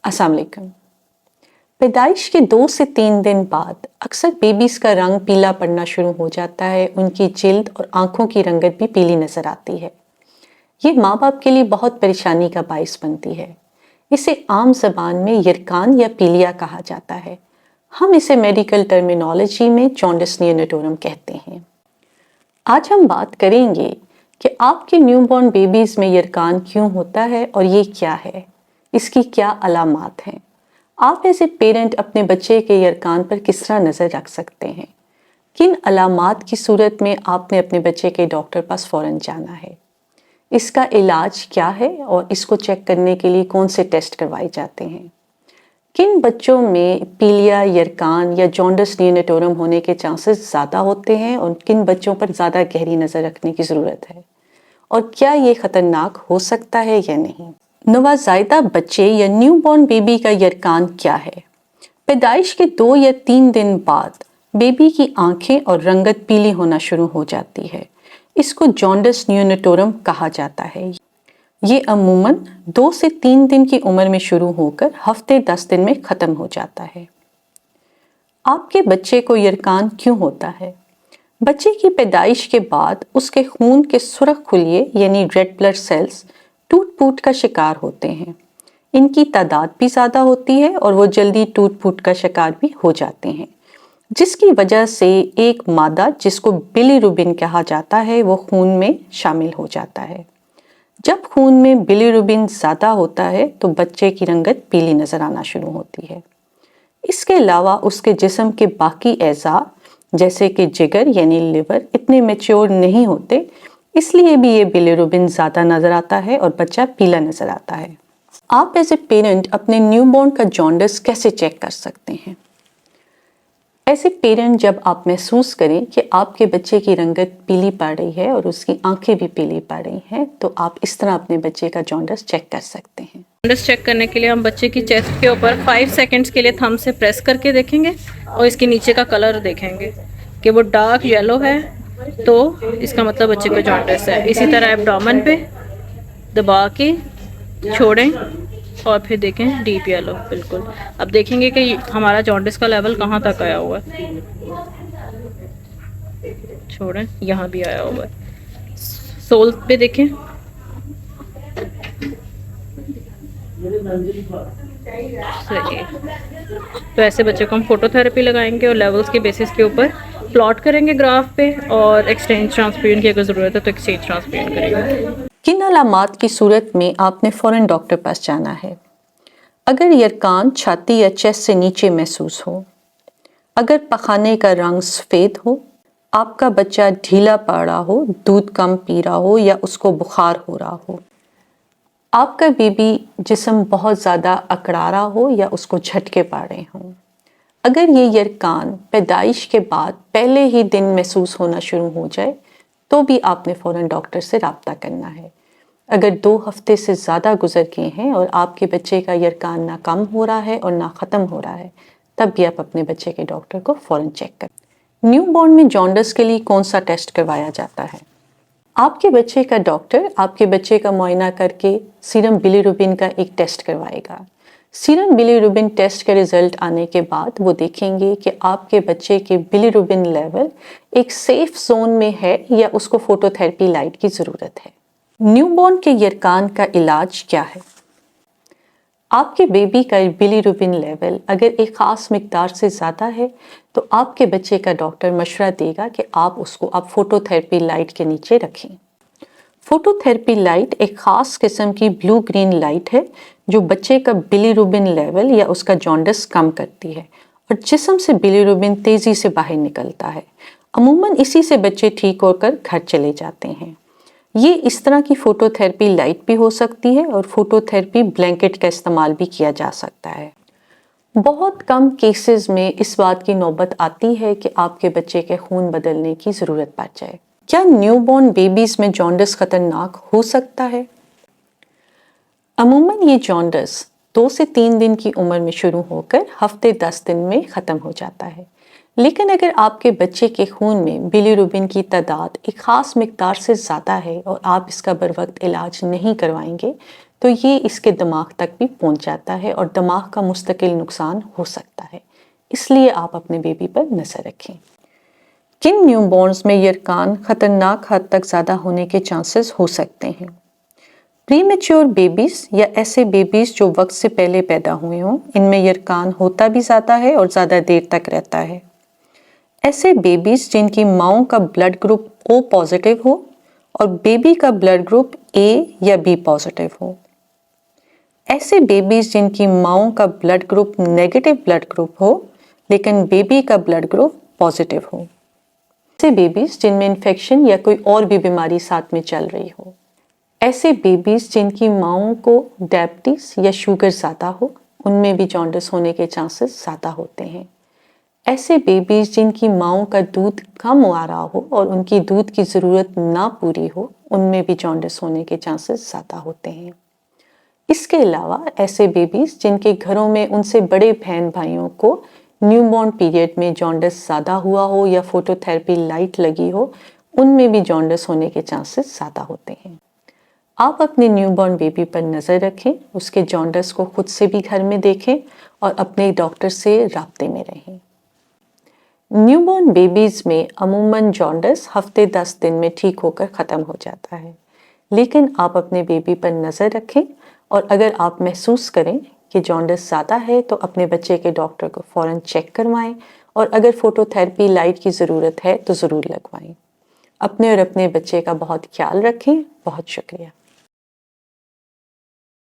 अस्सलाम वालेकुम। पैदाइश के 2 से 3 दिन बाद अक्सर बेबीज़ का रंग पीला पड़ना शुरू हो जाता है। उनकी जिल्द और आँखों की रंगत भी पीली नज़र आती है। ये माँ बाप के लिए बहुत परेशानी का बाइस बनती है। इसे आम ज़बान में यरकान या पीलिया कहा जाता है। हम इसे मेडिकल टर्मिनोलॉजी में जॉन्डिस नियोनेटोरम कहते हैं। आज हम बात करेंगे कि आपके न्यूबॉर्न बेबीज़ में यरकान क्यों होता है और ये क्या है, इसकी क्या अलामात हैं। आप एज ए पेरेंट अपने बच्चे के यरकान पर किस तरह नज़र रख सकते हैं, किन अलामात की सूरत में आपने अपने बच्चे के डॉक्टर पास फ़ौरन जाना है, इसका इलाज क्या है और इसको चेक करने के लिए कौन से टेस्ट करवाए जाते हैं, किन बच्चों में पीलिया, यरकान या जॉन्डिस नियोनेटोरम होने के चांसेस ज़्यादा होते हैं और किन बच्चों पर ज़्यादा गहरी नज़र रखने की ज़रूरत है, और क्या ये ख़तरनाक हो सकता है या नहीं। नवजायदा बच्चे या न्यूबॉर्न बेबी का यरकान क्या है। पैदाइश के 2 या 3 दिन बाद बेबी की आंखें और रंगत पीली होना शुरू हो जाती है। इसको जॉन्डिस नियोनेटोरम कहा जाता है। ये अमूमन 2 से 3 दिन की उम्र में शुरू होकर हफ्ते 10 दिन में ख़त्म हो जाता है। आपके बच्चे को यरकान क्यों होता है? बच्चे की पैदाइश के बाद उसके खून के सुर्ख खुलिये यानी रेड ब्लड सेल्स टूट फूट का शिकार होते हैं। इनकी तादाद भी ज़्यादा होती है और वो जल्दी टूट फूट का शिकार भी हो जाते हैं, जिसकी वजह से एक मादा जिसको बिलीरुबिन कहा जाता है वो खून में शामिल हो जाता है। जब खून में बिलीरुबिन ज़्यादा होता है तो बच्चे की रंगत पीली नज़र आना शुरू होती है। इसके अलावा उसके जिस्म के बाकी एज़ा जैसे कि जिगर यानी लिवर इतने मैच्योर नहीं होते, इसलिए भी ये बिलीरुबिन ज़्यादा नज़र आता है और बच्चा पीला नज़र आता है। आप एज ए पेरेंट अपने न्यूबॉर्न का जॉन्डिस कैसे चेक कर सकते हैं? ऐसे पेरेंट जब आप महसूस करें कि आपके बच्चे की रंगत पीली पड़ रही है और उसकी आंखें भी पीली पड़ रही हैं, तो आप इस तरह अपने बच्चे का जॉन्डिस चेक कर सकते हैं। जॉन्डिस चेक करने के लिए हम बच्चे की चेस्ट के ऊपर 5 सेकंड्स के लिए थंब से प्रेस करके देखेंगे और इसके नीचे का कलर देखेंगे कि वो डार्क येलो है तो इसका मतलब बच्चे को जॉन्डिस है। इसी तरह एब्डोमेन पे दबा के छोड़ें और फिर देखें डीप येलो बिल्कुल। अब देखेंगे कि हमारा जॉन्डिस का लेवल कहाँ तक आया हुआ है। छोड़ें, यहाँ भी आया हुआ है। सोल पे देखें, सही। तो ऐसे बच्चे को हम फोटोथेरेपी लगाएंगे और लेवल्स के बेसिस के ऊपर प्लॉट करेंगे ग्राफ पे, और एक्सचेंज ट्रांसफ्यूजन की अगर ज़रूरत है तो एक्सचेंज ट्रांसफ्यूजन करेंगे। किन अलामात की सूरत में आपने फ़ौरन डॉक्टर पास जाना है? अगर यरकान छाती या चेस्ट से नीचे महसूस हो, अगर पखाने का रंग सफ़ेद हो, आपका बच्चा ढीला पड़ा हो, दूध कम पी रहा हो या उसको बुखार हो रहा हो, आपका बेबी जिस्म बहुत ज़्यादा अकड़ा रहा हो या उसको झटके पड़ रहे हों, अगर ये यरकान पैदाइश के बाद पहले ही दिन महसूस होना शुरू हो जाए तो भी आपने फ़ौरन डॉक्टर से रब्ता करना है। अगर 2 हफ्ते से ज़्यादा गुजर गए हैं और आपके बच्चे का यरकान ना कम हो रहा है और ना ख़त्म हो रहा है, तब भी आप अपने बच्चे के डॉक्टर को फ़ौरन चेक करें। न्यूबॉर्न में जॉन्डिस के लिए कौन सा टेस्ट करवाया जाता है? आपके बच्चे का डॉक्टर आपके बच्चे का मुआयना करके सीरम बिलीरुबिन का एक टेस्ट करवाएगा। सीरम बिलीरुबिन टेस्ट के रिजल्ट आने के बाद वो देखेंगे कि आपके बच्चे के बिलीरुबिन लेवल एक सेफ जोन में है या उसको फोटोथेरेपी लाइट की ज़रूरत है। न्यूबॉर्न के यरकान का इलाज क्या है? आपके बेबी का बिलीरुबिन लेवल अगर एक ख़ास मिकदार से ज़्यादा है तो आपके बच्चे का डॉक्टर मशवरा देगा कि आप फोटोथेरेपी लाइट के नीचे रखें। फोटोथेरेपी लाइट एक ख़ास किस्म की ब्लू ग्रीन लाइट है जो बच्चे का बिलीरुबिन लेवल या उसका जॉन्डिस कम करती है और जिस्म से बिलीरुबिन तेज़ी से बाहर निकलता है। अमूमन इसी से बच्चे ठीक होकर घर चले जाते हैं। ये इस तरह की फ़ोटोथेरेपी लाइट भी हो सकती है और फोटोथेरेपी ब्लैंकेट का इस्तेमाल भी किया जा सकता है। बहुत कम केसेस में इस बात की नौबत आती है कि आपके बच्चे के खून बदलने की ज़रूरत पड़ जाए। क्या न्यूबॉर्न बेबीज़ में जॉन्डिस ख़तरनाक हो सकता है? अमूमन ये जॉन्डिस 2 से 3 दिन की उम्र में शुरू होकर हफ्ते 10 दिन में ख़त्म हो जाता है, लेकिन अगर आपके बच्चे के खून में बिलीरुबिन की तादाद एक ख़ास मिकदार से ज़्यादा है और आप इसका बर वक्त इलाज नहीं करवाएंगे تو یہ اس کے دماغ تک بھی پہنچ جاتا ہے اور دماغ کا مستقل نقصان ہو سکتا ہے، اس لیے آپ اپنے بیبی پر نظر رکھیں۔ کن نیو بورنز میں یرکان خطرناک حد تک زیادہ ہونے کے چانسز ہو سکتے ہیں؟ پری میچور بیبیز یا ایسے بیبیز جو وقت سے پہلے پیدا ہوئے ہوں، ان میں یرکان ہوتا بھی زیادہ ہے اور زیادہ دیر تک رہتا ہے۔ ایسے بیبیز جن کی ماؤں کا بلڈ گروپ او پازیٹیو ہو اور بیبی کا بلڈ گروپ اے یا بی پازیٹیو ہو۔ ایسے بیبیز جن کی ماؤں کا blood group negative blood group ہو لیکن بیبی کا بلڈ گروپ پازیٹیو ہو۔ ایسے بیبیز جن میں انفیکشن یا کوئی اور بھی بیماری ساتھ میں چل رہی ہو۔ ایسے بیبیز جن کی ماؤں کو ڈائبٹیز یا شوگر زیادہ ہو، ان میں بھی جانڈس ہونے کے چانسز زیادہ ہوتے ہیں۔ ایسے بیبیز جن کی ماؤں کا دودھ کم آ رہا ہو اور ان کی دودھ کی ضرورت نہ پوری ہو، ان میں بھی جانڈس ہونے کے چانسز زیادہ ہوتے ہیں۔ اس کے علاوہ ایسے بیبیز جن کے گھروں میں ان سے بڑے بہن بھائیوں کو نیو بورن پیریڈ میں جانڈس زیادہ ہوا ہو یا فوٹو تھراپی لائٹ لگی ہو، ان میں بھی جانڈس ہونے کے چانسز زیادہ ہوتے ہیں۔ آپ اپنے نیو بورن بیبی پر نظر رکھیں، اس کے جانڈس کو خود سے بھی گھر میں دیکھیں اور اپنے ڈاکٹر سے رابطے میں رہیں۔ نیو بورن بیبیز میں عموماً جانڈس ہفتے 10 دن میں ٹھیک ہو کر ختم ہو جاتا ہے، لیکن آپ اپنے بیبی پر نظر رکھیں اور اگر آپ محسوس کریں کہ جانڈس زیادہ ہے تو اپنے بچے کے ڈاکٹر کو فوراً چیک کروائیں اور اگر فوٹو تھراپی لائٹ کی ضرورت ہے تو ضرور لگوائیں۔ اپنے اور اپنے بچے کا بہت خیال رکھیں۔ بہت شکریہ۔